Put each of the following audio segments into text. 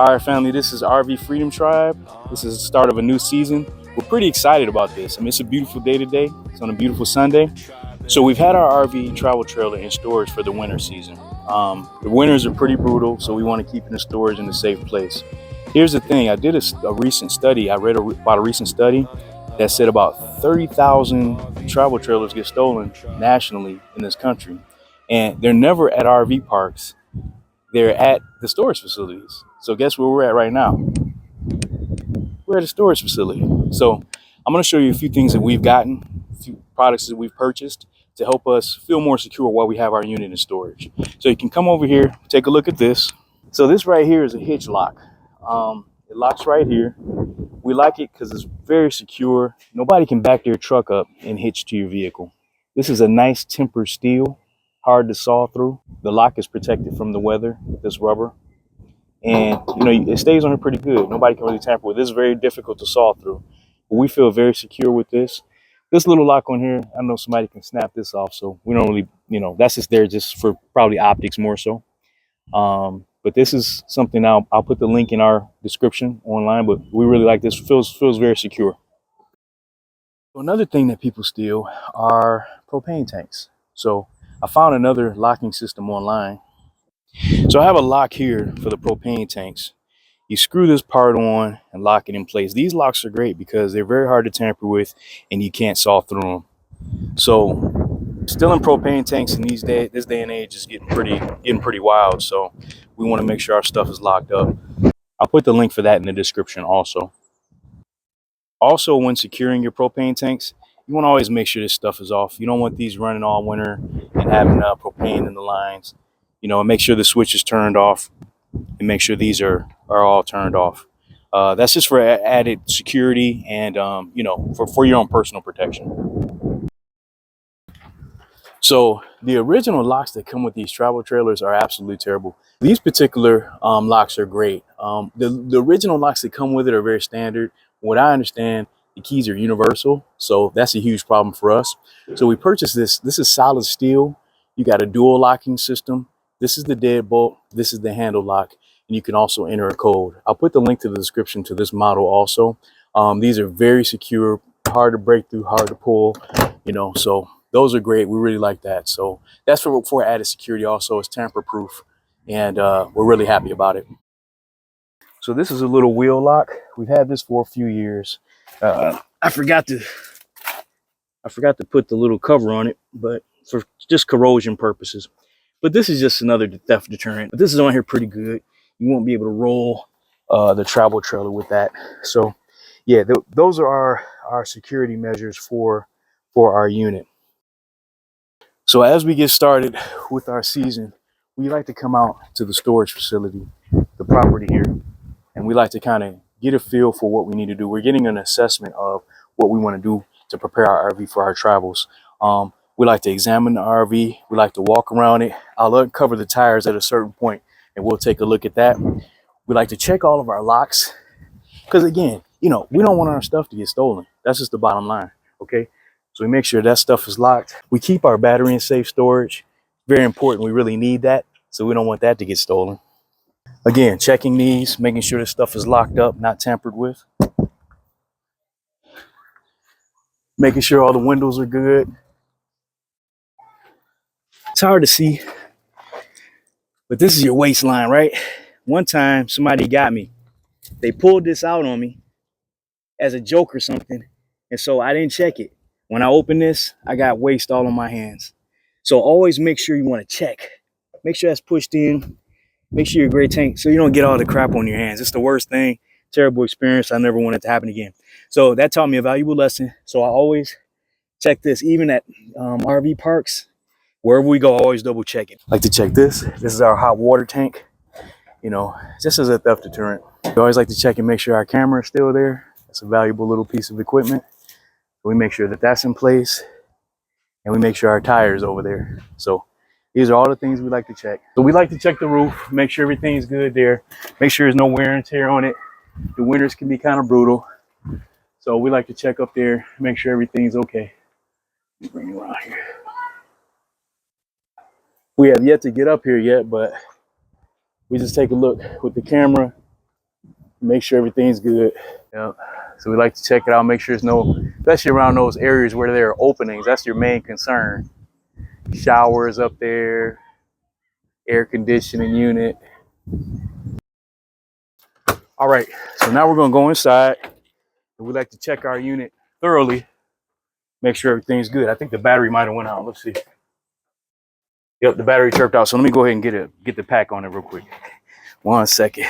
All right, family, this is RV Freedom Tribe. This is the start of a new season. We're pretty excited about this. I mean, it's a beautiful day today. It's on a beautiful Sunday. So we've had our RV travel trailer in storage for the winter season. The winters are pretty brutal, so we want to keep it in storage in a safe place. Here's the thing. I did a recent study. I read about a recent study that said about 30,000 travel trailers get stolen nationally in this country. And they're never at RV parks. They're at the storage facilities. So guess where we're at right now? We're at a storage facility. So I'm going to show you a few things that we've gotten, a few products that we've purchased to help us feel more secure while we have our unit in storage. So you can come over here, take a look at this. So this right here is a hitch lock. It locks right here. We like it because it's very secure. Nobody can back their truck up and hitch to your vehicle. This is a nice tempered steel, hard to saw through. The lock is protected from the weather with this rubber. And it stays on here pretty good. Nobody can really tamper with it. It's very difficult to saw through. But we feel very secure with this. This little lock on here, I know somebody can snap this off. So we don't really, that's just there just for probably optics more so. But this is something I'll put the link in our description online, but we really like this. Feels very secure. Another thing that people steal are propane tanks. So I found another locking system online. So I have a lock here for the propane tanks. You screw this part on and lock it in place. These locks are great because they're very hard to tamper with and you can't saw through them. So stealing propane tanks in this day and age is getting pretty wild. So we want to make sure our stuff is locked up. I'll put the link for that in the description also. Also, when securing your propane tanks, you want to always make sure this stuff is off. You don't want these running all winter and having propane in the lines. Make sure the switch is turned off and make sure these are all turned off. That's just for added security and, for your own personal protection. So the original locks that come with these travel trailers are absolutely terrible. These particular locks are great. The original locks that come with it are very standard. What I understand, the keys are universal. So that's a huge problem for us. So we purchased this. This is solid steel. You got a dual locking system. This is the deadbolt. This is the handle lock. And you can also enter a code. I'll put the link to the description to this model also. These are very secure, hard to break through, hard to pull, so those are great. We really like that. So that's for added security also. It's tamper proof and we're really happy about it. So this is a little wheel lock. We've had this for a few years. I forgot to put the little cover on it, but for just corrosion purposes. But this is just another theft deterrent. But this is on here pretty good. You won't be able to roll the travel trailer with that. So yeah, those are our security measures for our unit. So as we get started with our season, we like to come out to the storage facility, the property here, and we like to kind of get a feel for what we need to do. We're getting an assessment of what we want to do to prepare our RV for our travels. We like to examine the RV. We like to walk around it. I'll uncover the tires at a certain point and we'll take a look at that. We like to check all of our locks because again, we don't want our stuff to get stolen. That's just the bottom line, okay? So we make sure that stuff is locked. We keep our battery in safe storage. Very important. We really need that. So we don't want that to get stolen. Again, checking these, making sure this stuff is locked up, not tampered with. Making sure all the windows are good. It's hard to see, but this is your waistline, right? One time somebody got me. They pulled this out on me as a joke or something. And so I didn't check it. When I opened this, I got waste all on my hands. So always make sure you want to check. Make sure that's pushed in. Make sure you're a great tank so you don't get all the crap on your hands. It's the worst thing. Terrible experience. I never want it to happen again. So that taught me a valuable lesson. So I always check this, even at RV parks. Wherever we go, always double check it. Like to check this. This is our hot water tank. Just as a theft deterrent. We always like to check and make sure our camera is still there. It's a valuable little piece of equipment. We make sure that that's in place and we make sure our tire is over there. So these are all the things we like to check. So we like to check the roof, make sure everything's good there. Make sure there's no wear and tear on it. The winters can be kind of brutal. So we like to check up there, make sure everything's okay. Let me bring you around here. We have yet to get up here yet, but we just take a look with the camera. make sure everything's good. Yeah. So we like to check it out, make sure there's no, especially around those areas where there are openings. That's your main concern. Showers up there, air conditioning unit. All right, so now we're gonna go inside. We like to check our unit thoroughly, make sure everything's good. I think the battery might have went out. Let's see. Yep, the battery chirped out. So let me go ahead and get the pack on it real quick. 1 second.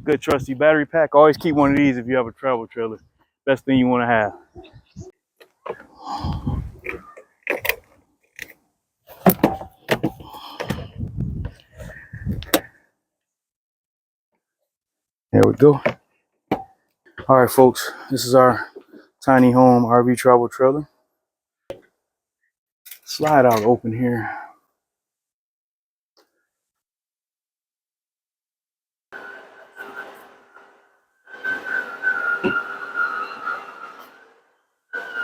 Good trusty battery pack. Always keep one of these if you have a travel trailer. Best thing you want to have. There we go. All right, folks, this is our tiny home RV travel trailer. Slide out open here.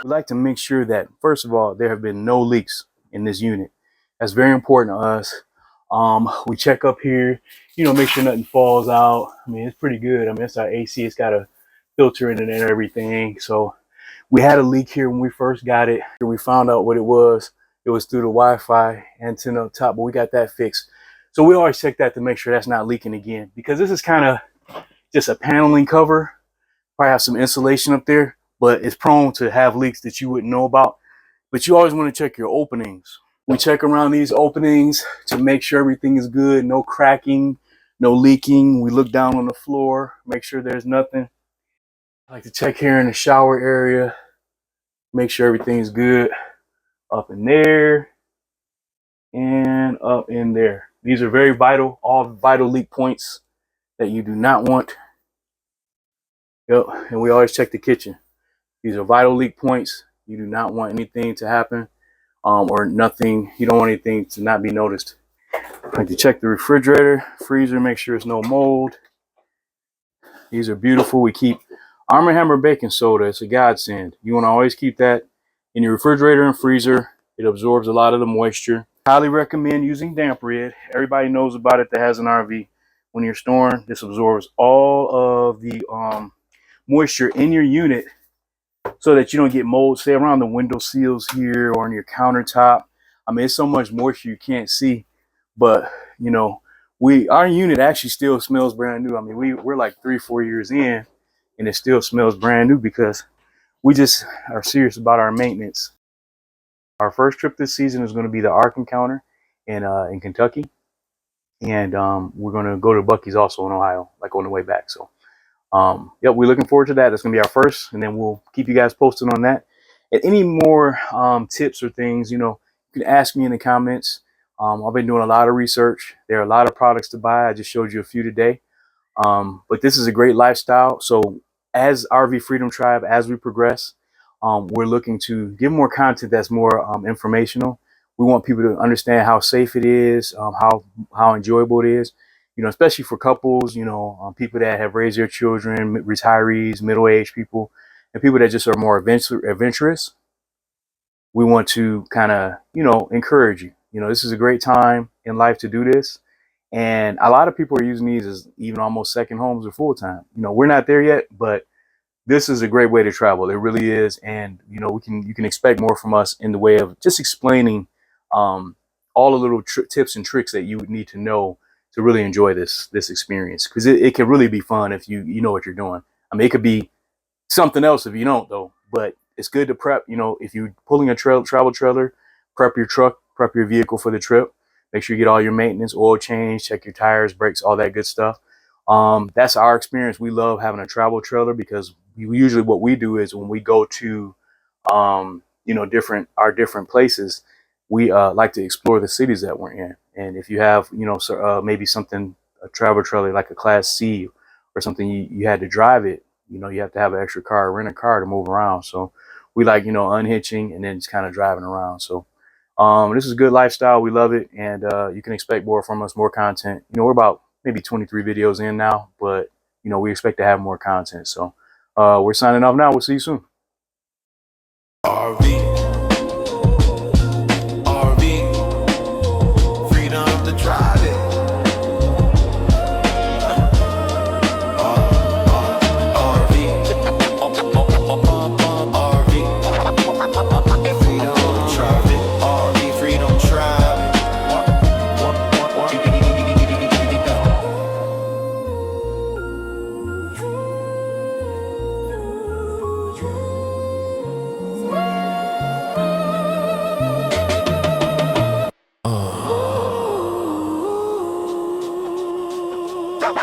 We like to make sure that, first of all, there have been no leaks in this unit. That's very important to us. We check up here, make sure nothing falls out. I mean, it's pretty good. I mean, it's our AC. It's got a filter in it and everything. So we had a leak here when we first got it. We found out what it was. It was through the Wi-Fi antenna up top, but we got that fixed. So we always check that to make sure that's not leaking again, because this is kind of just a paneling cover. Probably have some insulation up there, but it's prone to have leaks that you wouldn't know about. But you always want to check your openings. We check around these openings to make sure everything is good, no cracking, no leaking. We look down on the floor, make sure there's nothing. I like to check here in the shower area, make sure everything's good. Up in there and up in there. These are very vital, all vital leak points that you do not want. Yep, and we always check the kitchen. These are vital leak points. You do not want anything to happen, or nothing. You don't want anything to not be noticed. I like to check the refrigerator, freezer, make sure there's no mold. These are beautiful. We keep Arm & Hammer baking soda. It's a godsend. You want to always keep that in your refrigerator and freezer. It absorbs a lot of the moisture. Highly recommend using Damp Red. Everybody knows about it that has an RV. When you're storing, this absorbs all of the moisture in your unit so that you don't get mold, say around the window sills here or on your countertop. I mean, it's so much moisture you can't see, but our unit actually still smells brand new. I mean, we're like 3-4 years in and it still smells brand new because we just are serious about our maintenance. Our first trip this season is going to be the Ark Encounter in Kentucky, and we're going to go to Buc-ee's also in Ohio, like on the way back. So yep, we're looking forward to that. That's going to be our first, and then we'll keep you guys posted on that. And any more tips or things, you can ask me in the comments. I've been doing a lot of research. There are a lot of products to buy. I just showed you a few today. But this is a great lifestyle. So as RV Freedom Tribe, as we progress, we're looking to give more content that's more informational. We want people to understand how safe it is, how enjoyable it is, especially for couples, people that have raised their children, retirees, middle-aged people, and people that just are more adventurous. We want to kind of, encourage you. This is a great time in life to do this. And a lot of people are using these as even almost second homes or full-time. We're not there yet, but this is a great way to travel. It really is. And, you can expect more from us in the way of just explaining all the little tips and tricks that you would need to know to really enjoy this experience. Because it can really be fun if you know what you're doing. I mean, it could be something else if you don't, though. But it's good to prep. If you're pulling a travel trailer, prep your truck, prep your vehicle for the trip. Make sure you get all your maintenance, oil change, check your tires, brakes, all that good stuff. That's our experience. We love having a travel trailer because usually what we do is when we go to, different places, we like to explore the cities that we're in. And if you have, maybe a travel trailer like a Class C or something, you had to drive it, you have to have an extra car, rent a car to move around. So we like, unhitching and then just kind of driving around. So this is a good lifestyle. We love it. And you can expect more from us, more content. We're about maybe 23 videos in now, but we expect to have more content. So we're signing off now. We'll see you soon. RV.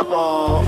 apple.